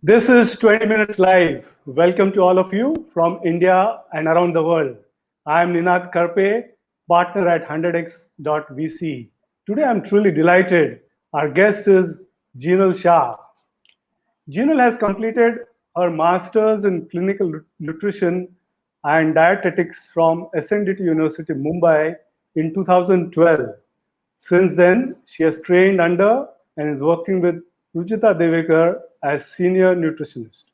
This is 20 Minutes Live. Welcome to all of you from India and around the world. I am Ninad Karpe, partner at 100x.vc. Today I'm truly delighted. Our guest is Jinal Shah. Jinal has completed her master's in clinical nutrition and dietetics from SNDT University, Mumbai in 2012. Since then, she has trained under and is working with Rujuta Diwekar as senior nutritionist.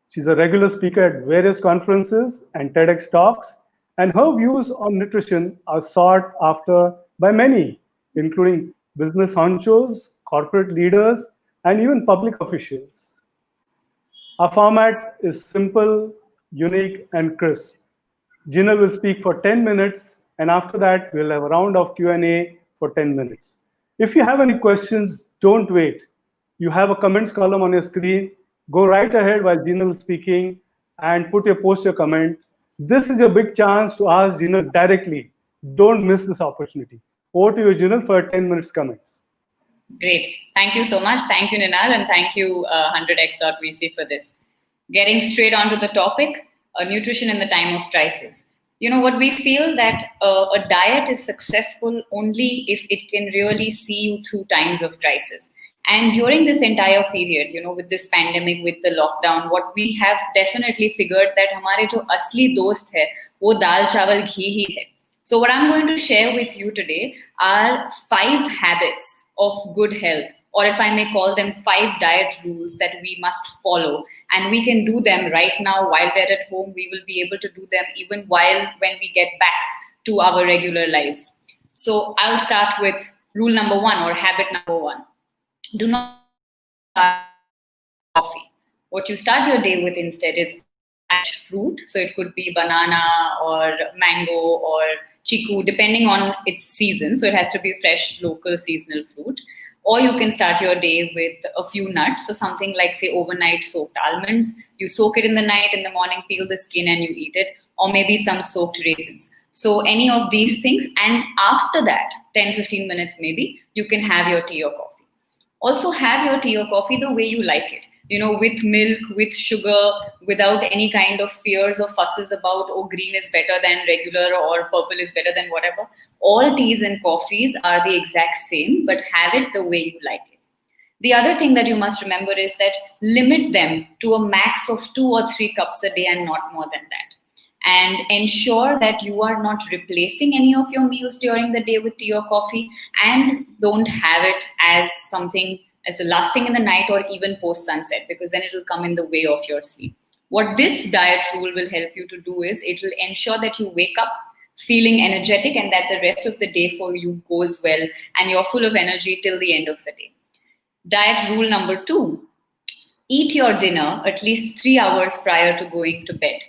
She's a regular speaker at various conferences and TEDx talks, and her views on nutrition are sought after by many, including business honchos, corporate leaders, and even public officials. Our format is simple, unique, and crisp. Jinal will speak for 10 minutes, and after that, we'll have a round of Q&A for 10 minutes. If you have any questions, don't wait. You have a comments column on your screen. Go right ahead while Jinal is speaking and post your comment. This is your big chance to ask Jinal directly. Don't miss this opportunity. Over to you, Jinal, for 10 minutes comments. Great. Thank you so much. Thank you, Ninal, and thank you, 100x.vc, for this. Getting straight onto the topic, nutrition in the time of crisis. You know what, we feel that a diet is successful only if it can really see you through times of crisis. And during this entire period, with this pandemic, with the lockdown, what we have definitely figured that हमारे जो असली दोस्त है, वो दाल चावल घी ही है. So what I'm going to share with you today are 5 habits of good health, or if I may call them 5 diet rules that we must follow, and we can do them right now while we're at home. We will be able to do them even when we get back to our regular lives. So I'll start with rule number 1, or habit number 1. Do not start coffee. What you start your day with instead is fruit. So it could be banana or mango or chiku, depending on its season. So it has to be fresh, local, seasonal fruit. Or you can start your day with a few nuts. So something like, say, overnight soaked almonds. You soak it in the night, in the morning, peel the skin and you eat it. Or maybe some soaked raisins. So any of these things. And after that, 10-15 minutes maybe, you can have your tea or coffee. Also have your tea or coffee the way you like it. With milk, with sugar, without any kind of fears or fusses about, oh, green is better than regular or purple is better than whatever. All teas and coffees are the exact same, but have it the way you like it. The other thing that you must remember is that limit them to a max of 2 or 3 cups a day and not more than that. And ensure that you are not replacing any of your meals during the day with tea or coffee, and don't have it as something as the last thing in the night or even post sunset, because then it will come in the way of your sleep. What this diet rule will help you to do is it will ensure that you wake up feeling energetic and that the rest of the day for you goes well and you're full of energy till the end of the day. Diet rule number 2, eat your dinner at least 3 hours prior to going to bed.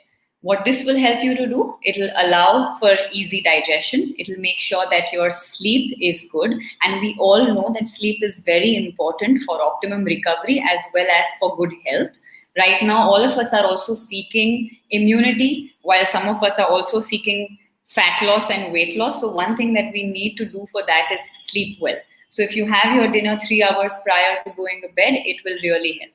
What this will help you to do, it will allow for easy digestion. It will make sure that your sleep is good. And we all know that sleep is very important for optimum recovery as well as for good health. Right now, all of us are also seeking immunity, while some of us are also seeking fat loss and weight loss. So one thing that we need to do for that is sleep well. So if you have your dinner 3 hours prior to going to bed, it will really help.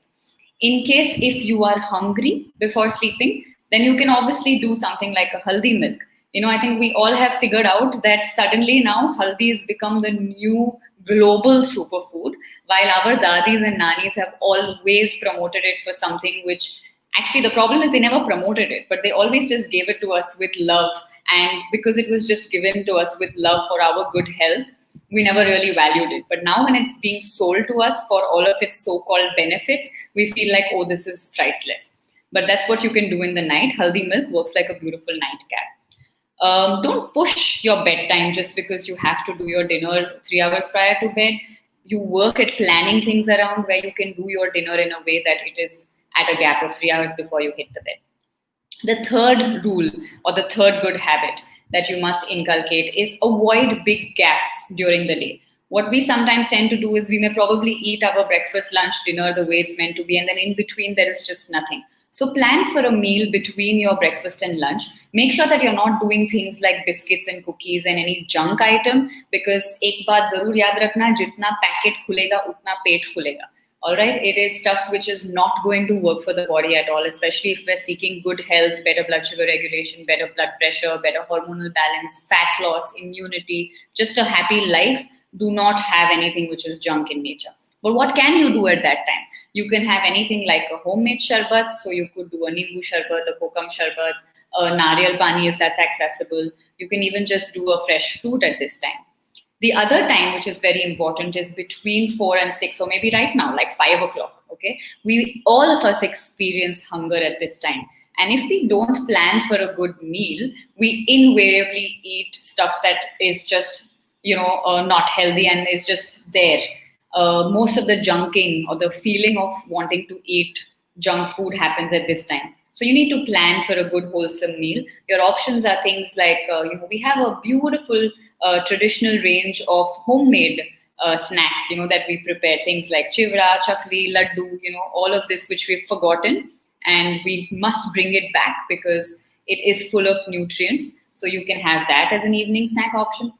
In case if you are hungry before sleeping, then you can obviously do something like a haldi milk. I think we all have figured out that suddenly now haldi has become the new global superfood, while our dadis and nanis have always promoted it for something which actually the problem is they never promoted it, but they always just gave it to us with love. And because it was just given to us with love for our good health, we never really valued it. But now when it's being sold to us for all of its so-called benefits, we feel like, oh, this is priceless. But that's what you can do in the night. Haldi milk works like a beautiful nightcap. Don't push your bedtime just because you have to do your dinner 3 hours prior to bed. You work at planning things around where you can do your dinner in a way that it is at a gap of 3 hours before you hit the bed. The third rule, or the third good habit that you must inculcate, is avoid big gaps during the day. What we sometimes tend to do is we may probably eat our breakfast, lunch, dinner the way it's meant to be, and then in between there is just nothing. So plan for a meal between your breakfast and lunch. Make sure that you're not doing things like biscuits and cookies and any junk item, because एक बात जरूर याद रखना, जितना packet खुलेगा उतना पेट फूलेगा. All right, it is stuff which is not going to work for the body at all, especially if we're seeking good health, better blood sugar regulation, better blood pressure, better hormonal balance, fat loss, immunity, just a happy life. Do not have anything which is junk in nature. But what can you do at that time? You can have anything like a homemade sharbat. So you could do a nimbu sharbat, a kokum sharbat, a nariyal pani if that's accessible. You can even just do a fresh fruit at this time. The other time, which is very important, is between 4 and 6, or maybe right now, like 5 o'clock. Okay, we all of us experience hunger at this time, and if we don't plan for a good meal, we invariably eat stuff that is just not healthy and is just there. Most of the junking or the feeling of wanting to eat junk food happens at this time. So you need to plan for a good wholesome meal. Your options are things like, we have a beautiful traditional range of homemade snacks, that we prepare. Things like chivra, chakri, laddu, all of this which we've forgotten. And we must bring it back because it is full of nutrients. So you can have that as an evening snack option.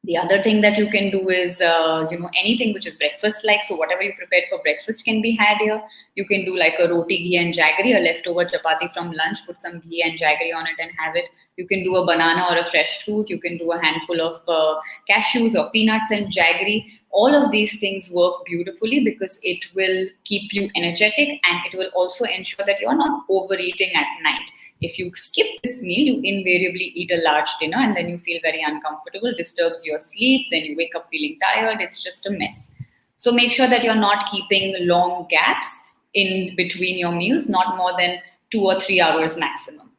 The other thing that you can do is, anything which is breakfast-like. So whatever you prepared for breakfast can be had here. You can do like a roti, ghee and jaggery, a leftover chapati from lunch, put some ghee and jaggery on it and have it. You can do a banana or a fresh fruit. You can do a handful of cashews or peanuts and jaggery. All of these things work beautifully because it will keep you energetic, and it will also ensure that you're not overeating at night. If you skip this meal, you invariably eat a large dinner and then you feel very uncomfortable, disturbs your sleep, then you wake up feeling tired. It's just a mess. So make sure that you're not keeping long gaps in between your meals, not more than 2 or 3 hours maximum.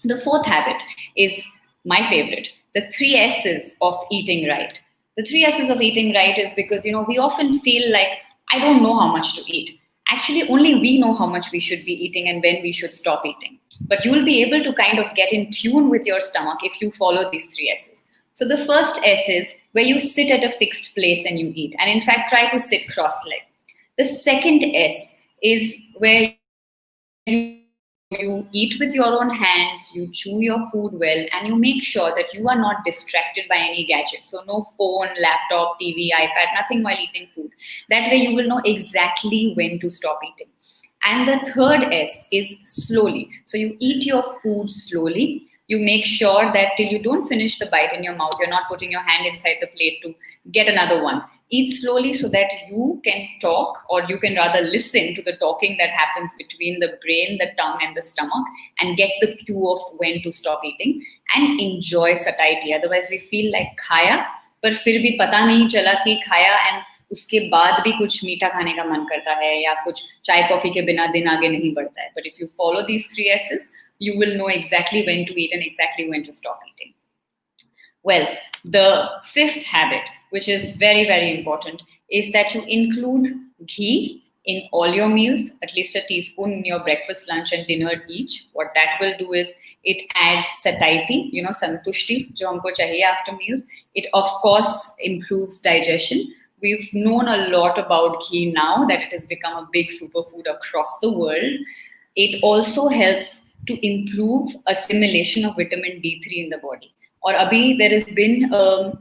The fourth habit is my favorite, the 3 S's of eating right. The 3 S's of eating right is because, we often feel like, I don't know how much to eat. Actually, only we know how much we should be eating and when we should stop eating. But you will be able to kind of get in tune with your stomach if you follow these 3 S's. So the first S is where you sit at a fixed place and you eat. And in fact, try to sit cross-legged. The second S is where you eat with your own hands, you chew your food well, and you make sure that you are not distracted by any gadget. So no phone, laptop, TV, iPad, nothing while eating food. That way you will know exactly when to stop eating. And the third S is slowly. So you eat your food slowly. You make sure that till you don't finish the bite in your mouth, you're not putting your hand inside the plate to get another one. Eat slowly so that you can talk, or you can rather listen to the talking that happens between the brain, the tongue, and the stomach, and get the cue of when to stop eating and enjoy satiety. Otherwise, we feel like khaya, पर फिर भी पता नहीं चला कि खाया and उसके बाद भी कुछ मीठा खाने का मन करता है या कुछ चाय कॉफी के बिना दिन आगे नहीं बढ़ता है. But if you follow these 3 S's, you will know exactly when to eat and exactly when to stop eating. Well, the fifth habit, which is very, very important, is that you include ghee in all your meals, at least a teaspoon in your breakfast, lunch, and dinner each. What that will do is it adds satiety, santushti, jo humko chahiye after meals. It, of course, improves digestion. We've known a lot about ghee now that it has become a big superfood across the world. It also helps to improve assimilation of vitamin D3 in the body. Or abhi, there has been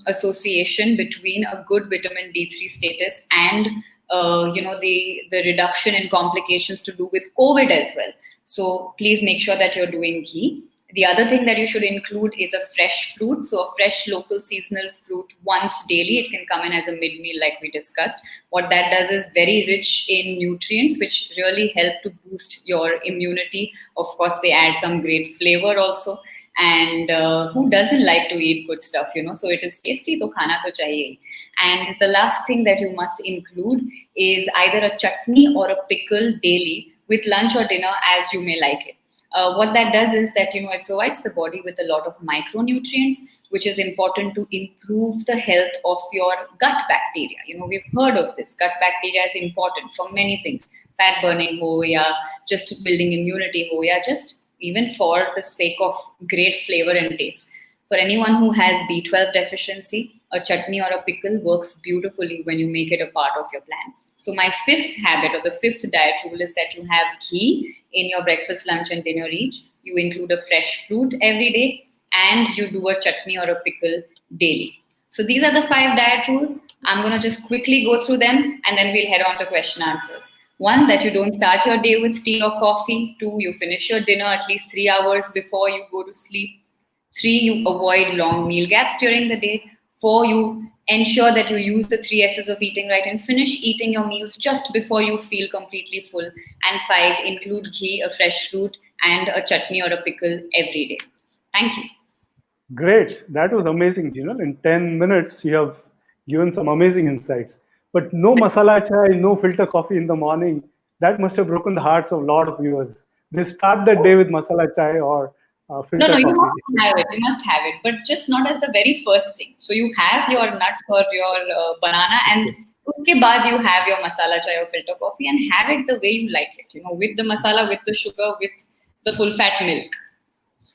association between a good vitamin D3 status and the reduction in complications to do with COVID as well. So please make sure that you're doing ghee. The other thing that you should include is a fresh fruit. So a fresh local seasonal fruit once daily. It can come in as a mid-meal like we discussed. What that does is very rich in nutrients, which really help to boost your immunity. Of course, they add some great flavor also. And who doesn't like to eat good stuff, So it is tasty, to khana to chahiye. And the last thing that you must include is either a chutney or a pickle daily with lunch or dinner as you may like it. What that does is that, it provides the body with a lot of micronutrients, which is important to improve the health of your gut bacteria. We've heard of this. Gut bacteria is important for many things. Fat burning ho, ya just building immunity ho, ya just even for the sake of great flavor and taste. For anyone who has B12 deficiency, a chutney or a pickle works beautifully when you make it a part of your plan. So my fifth habit, or the fifth diet rule, is that you have ghee in your breakfast, lunch, and dinner each. You include a fresh fruit every day, and you do a chutney or a pickle daily. So these are the 5 diet rules. I'm going to just quickly go through them and then we'll head on to question answers. 1, that you don't start your day with tea or coffee. 2, you finish your dinner at least 3 hours before you go to sleep. 3, you avoid long meal gaps during the day. 4, you ensure that you use the 3 S's of eating right and finish eating your meals just before you feel completely full. And 5, include ghee, a fresh fruit, and a chutney or a pickle every day. Thank you. Great. That was amazing, Jinal. In 10 minutes, you have given some amazing insights. But no masala chai, no filter coffee in the morning. That must have broken the hearts of a lot of viewers. They start the day with masala chai or No, filter you coffee. must have it. You must have it, but just not as the very first thing. So you have your nuts or your banana, and uske baad you have your masala chai or filter coffee, and have it the way you like it. With the masala, with the sugar, with the full fat milk.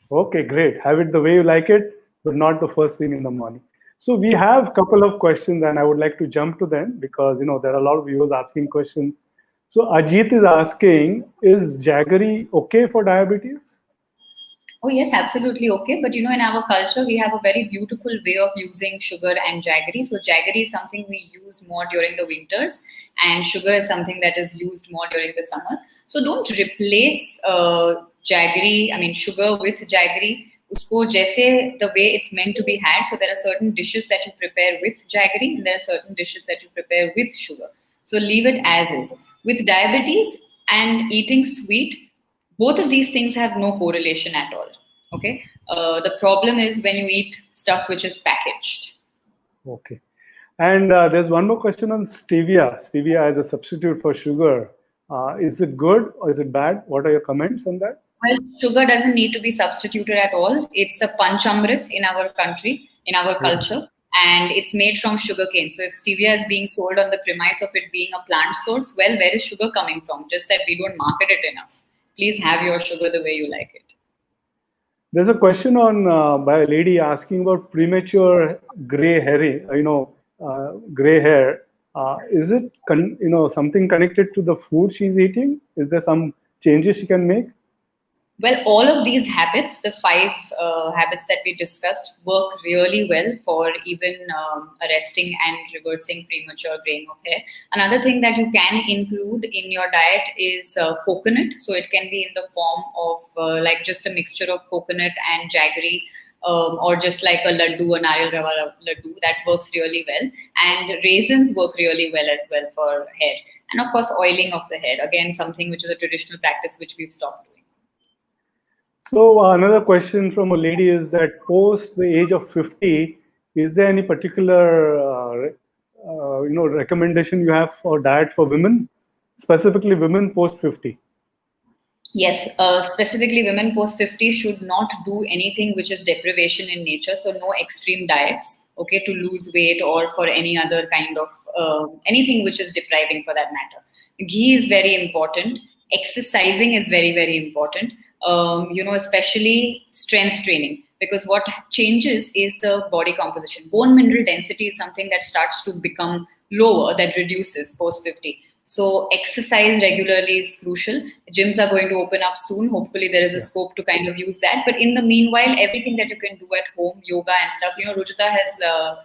Okay, great. Have it the way you like it, but not the first thing in the morning. So we have a couple of questions, and I would like to jump to them because there are a lot of viewers asking questions. So Ajit is asking, is jaggery okay for diabetes? Oh yes, absolutely okay. But in our culture, we have a very beautiful way of using sugar and jaggery. So jaggery is something we use more during the winters, and sugar is something that is used more during the summers. So don't replace jaggery. I mean sugar with jaggery. Usko jaise the way it's meant to be had. So there are certain dishes that you prepare with jaggery, and there are certain dishes that you prepare with sugar. So leave it as is. With diabetes and eating sweet, both of these things have no correlation at all. Okay. The problem is when you eat stuff which is packaged. Okay. And there's one more question on stevia. Stevia as a substitute for sugar. Is it good or is it bad? What are your comments on that? Well, sugar doesn't need to be substituted at all. It's a panchamrit in our country, in our culture, and it's made from sugarcane. So if stevia is being sold on the premise of it being a plant source, well, where is sugar coming from? Just that we don't market it enough. Please have your sugar the way you like it. There's a question on by a lady asking about premature gray hair. Gray hair. Is it something connected to the food she's eating? Is there some changes she can make? Well, all of these habits, the 5 habits that we discussed, work really well for even arresting and reversing premature graying of hair. Another thing that you can include in your diet is coconut. So it can be in the form of like just a mixture of coconut and jaggery, or just like a laddu, a nariyal rava laddu. That works really well. And raisins work really well as well for hair. And of course, oiling of the hair. Again, something which is a traditional practice which we've stopped doing. So another question from a lady is that post the age of 50, is there any particular recommendation you have for diet for women, specifically women post 50? Yes, specifically women post 50 should not do anything which is deprivation in nature. So no extreme diets, okay, to lose weight or for any other kind of anything which is depriving for that matter. Ghee is very important. Exercising is very, very important. Especially strength training, because what changes is the body composition. Bone mineral density is something that starts to become lower, that reduces post 50. So exercise regularly is crucial. Gyms are going to open up soon. Hopefully there is a scope to kind of use that. But in the meanwhile, everything that you can do at home, yoga and stuff, Rujuta has,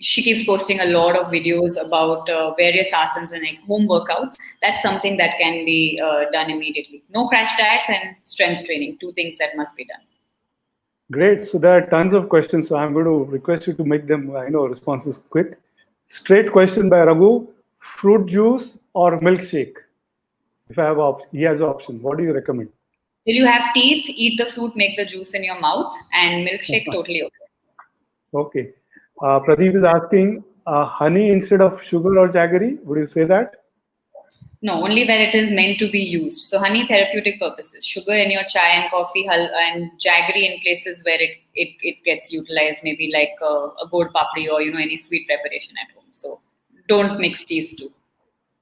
she keeps posting a lot of videos about various asanas and like home workouts. That's something that can be done immediately. No crash diets and strength training, 2 things that must be done. Great. So there are tons of questions. So I'm going to request you to make them, responses quick. Straight question by Raghu: fruit juice or milkshake? If I have he has an option. What do you recommend? Will you have teeth? Eat the fruit, make the juice in your mouth, and milkshake totally okay. Okay. Pradeep is asking, honey instead of sugar or jaggery. Would you say that? No, only where it is meant to be used. So honey, therapeutic purposes. Sugar in your chai and coffee, and jaggery in places where it gets utilized, maybe like a gold papri or any sweet preparation at home. So don't mix these 2.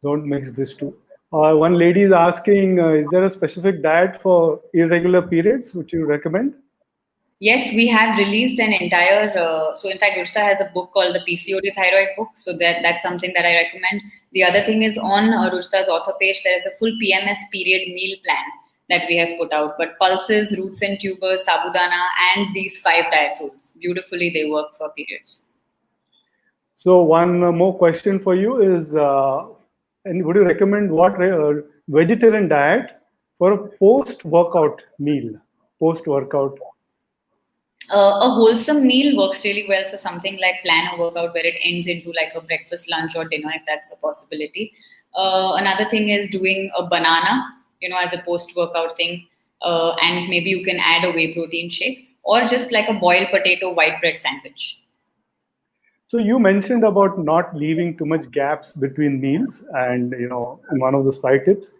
Don't mix these 2. One lady is asking, is there a specific diet for irregular periods which you recommend? Yes, we have released an entire, so in fact, Rujuta has a book called the PCOD Thyroid book. So that's something that I recommend. The other thing is on Rujuta's author page, there is a full PMS period meal plan that we have put out. But pulses, roots and tubers, sabudana, and these 5 diet rules, beautifully they work for periods. So one more question for you is, and would you recommend what vegetarian diet for a post-workout meal? Post-workout. A wholesome meal works really well. So something like plan a workout where it ends into like a breakfast, lunch, or dinner, if that's a possibility. Another thing is doing a banana, as a post-workout thing, and maybe you can add a whey protein shake or just like a boiled potato white bread sandwich. So you mentioned about not leaving too much gaps between meals, and in one of those 5 tips.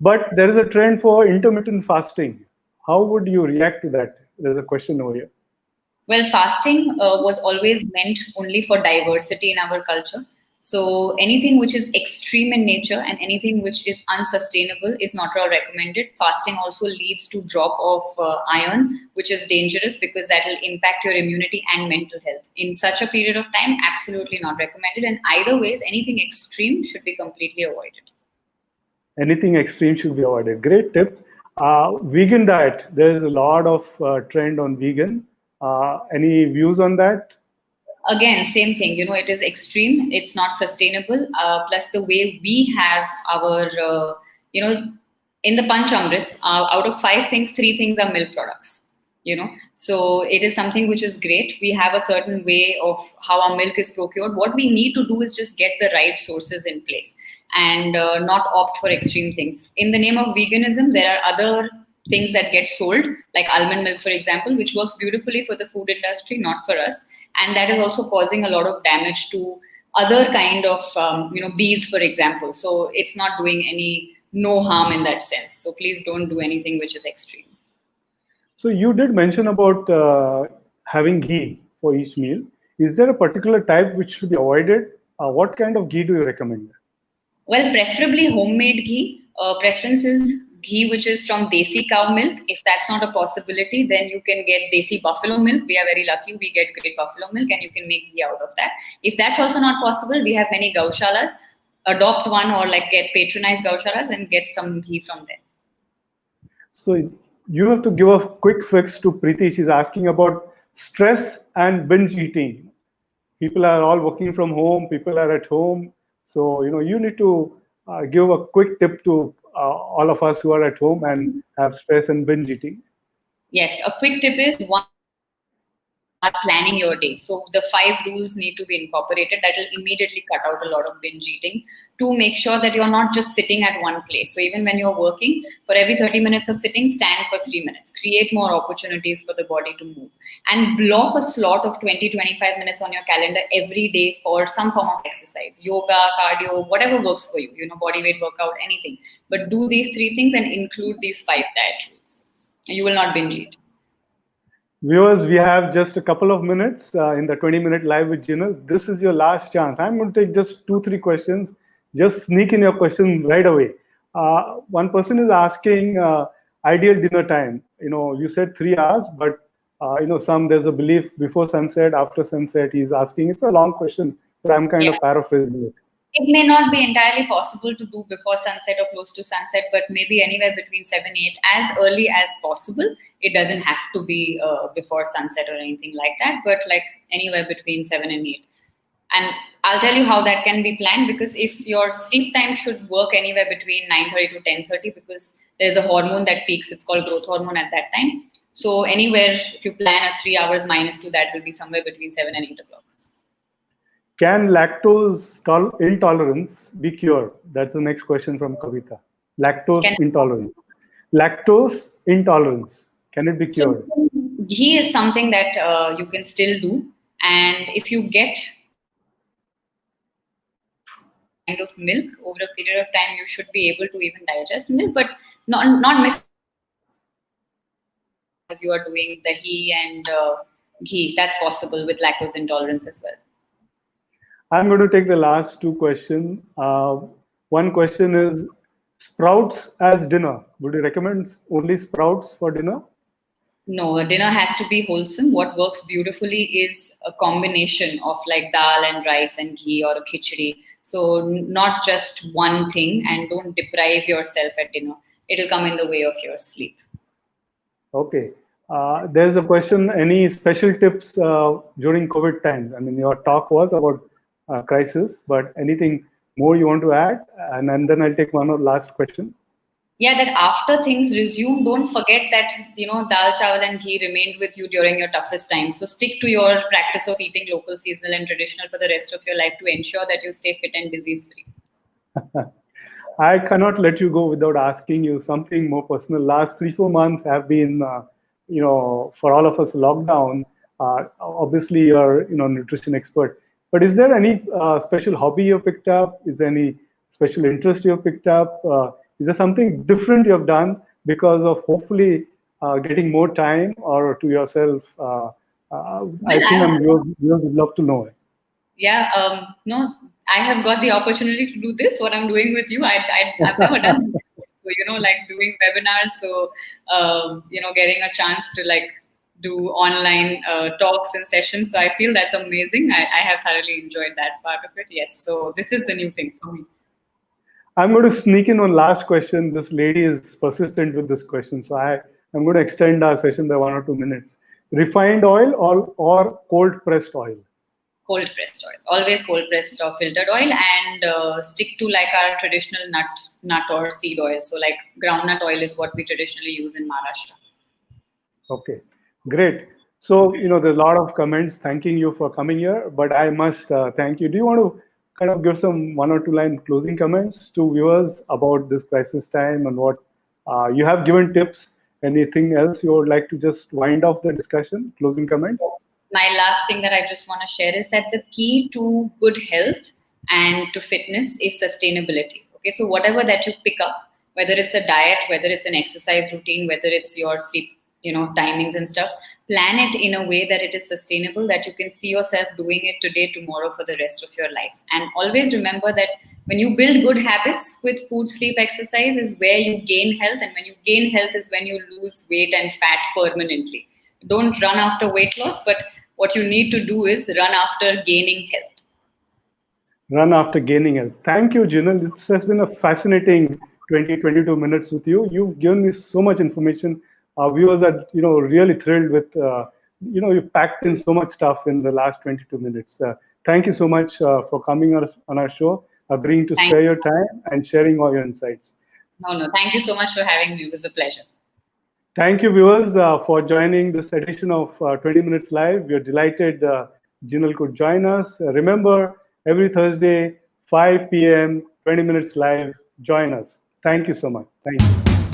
But there is a trend for intermittent fasting. How would you react to that? There's a question over here. Well, fasting was always meant only for diversity in our culture. So anything which is extreme in nature and anything which is unsustainable is not at all recommended. Fasting also leads to drop of iron, which is dangerous because that will impact your immunity and mental health. In such a period of time, absolutely not recommended. And either ways, anything extreme should be completely avoided. Anything extreme should be avoided. Great tip. Vegan diet. There is a lot of trend on vegan. Any views on that? Again, same thing. It is extreme. It's not sustainable. Plus, the way we have our, in the Panchamrits, out of 5 things, 3 things are milk products. So it is something which is great. We have a certain way of how our milk is procured. What we need to do is just get the right sources in place and not opt for extreme things. In the name of veganism, there are other things that get sold, like almond milk, for example, which works beautifully for the food industry, not for us. And that is also causing a lot of damage to other kind of, bees, for example. So it's not doing any no harm in that sense. So please don't do anything which is extreme. So you did mention about having ghee for each meal. Is there a particular type which should be avoided? What kind of ghee do you recommend? Well, preferably homemade ghee. Preference is ghee which is from desi cow milk. If that's not a possibility, then you can get desi buffalo milk. We are very lucky. We get great buffalo milk and you can make ghee out of that. If that's also not possible, we have many gaushalas. Adopt one or like get patronized gaushalas and get some ghee from there. So you have to give a quick fix to Preeti. She's asking about stress and binge eating. People are all working from home. People are at home. So, you need to give a quick tip to all of us who are at home and have stress and binge eating. Yes, a quick tip is one, are planning your day. So the 5 rules need to be incorporated. That will immediately cut out a lot of binge eating. To make sure that you're not just sitting at one place. So even when you're working, for every 30 minutes of sitting, stand for 3 minutes. Create more opportunities for the body to move. And block a slot of 20-25 minutes on your calendar every day for some form of exercise. Yoga, cardio, whatever works for you. Body weight workout, anything. But do these 3 things and include these 5 diet rules. You will not binge eat. Viewers, we have just a couple of minutes in the 20-minute live with Jinal. This is your last chance. I'm going to take just 2-3 questions. Just sneak in your question right away. One person is asking ideal dinner time. You said 3 hours, but there's a belief before sunset, after sunset. He's asking. It's a long question, but I'm kind of paraphrasing it. It may not be entirely possible to do before sunset or close to sunset, but maybe anywhere between 7-8, as early as possible. It doesn't have to be before sunset or anything like that, but like anywhere between 7 and 8. And I'll tell you how that can be planned, because if your sleep time should work anywhere between 9:30 to 10:30, because there's a hormone that peaks, it's called growth hormone at that time. So anywhere, if you plan a 3 hours minus 2, that will be somewhere between 7 and 8 o'clock. Can lactose intolerance be cured? That's the next question from Kavita. Lactose intolerance. Lactose intolerance. Can it be cured? So, ghee is something that you can still do. And if you get kind of milk over a period of time, you should be able to even digest milk, but not miss as you are doing the ghee and ghee. That's possible with lactose intolerance as well. I'm going to take the last 2 questions. One question is sprouts as dinner. Would you recommend only sprouts for dinner? No, a dinner has to be wholesome. What works beautifully is a combination of like dal and rice and ghee or a khichdi. So not just one thing, and don't deprive yourself at dinner. It'll come in the way of your sleep. Okay. There's a question, any special tips during COVID times? I mean, your talk was about crisis. But anything more you want to add? And then I'll take one last question. Yeah, that after things resume, don't forget that, dal, chawal and ghee remained with you during your toughest times. So stick to your practice of eating local, seasonal and traditional for the rest of your life to ensure that you stay fit and disease free. I cannot let you go without asking you something more personal. Last 3-4 months have been, for all of us, lockdown. Obviously, you're, nutrition expert. But is there any special hobby you picked up? Is there any special interest you picked up? Is there something different you have done because of hopefully getting more time or to yourself? I think viewers would love to know it. Yeah, no, I have got the opportunity to do this. What I'm doing with you, I've never done this before. So, like doing webinars. So, getting a chance to like do online talks and sessions. So I feel that's amazing. I have thoroughly enjoyed that part of it. Yes. So this is the new thing for me. I'm going to sneak in one last question. This lady is persistent with this question. So I'm going to extend our session by 1 or 2 minutes. Refined oil or cold pressed oil? Cold pressed oil. Always cold pressed or filtered oil, and stick to like our traditional nut or seed oil. So like groundnut oil is what we traditionally use in Maharashtra. Okay, great. So, there's a lot of comments thanking you for coming here, but I must thank you. Do you want to kind of give some 1 or 2 line closing comments to viewers about this crisis time and what you have given tips? Anything else you would like to just wind off the discussion? Closing comments? My last thing that I just want to share is that the key to good health and to fitness is sustainability. Okay, so whatever that you pick up, whether it's a diet, whether it's an exercise routine, whether it's your sleep, timings and stuff, plan it in a way that it is sustainable, that you can see yourself doing it today, tomorrow, for the rest of your life. And always remember that when you build good habits with food, sleep, exercise is where you gain health, and when you gain health is when you lose weight and fat permanently. Don't run after weight loss, but what you need to do is run after gaining health. Run after gaining health. Thank you, Jinal. This has been a fascinating 22 minutes with you. You've given me so much information. Our viewers are, really thrilled with, you packed in so much stuff in the last 22 minutes. Thank you so much for coming on our show, agreeing to spare your time and sharing all your insights. No. Thank you so much for having me. It was a pleasure. Thank you, viewers, for joining this edition of 20 Minutes Live. We are delighted Jinal could join us. Remember, every Thursday, 5 p.m., 20 Minutes Live. Join us. Thank you so much. Thank you.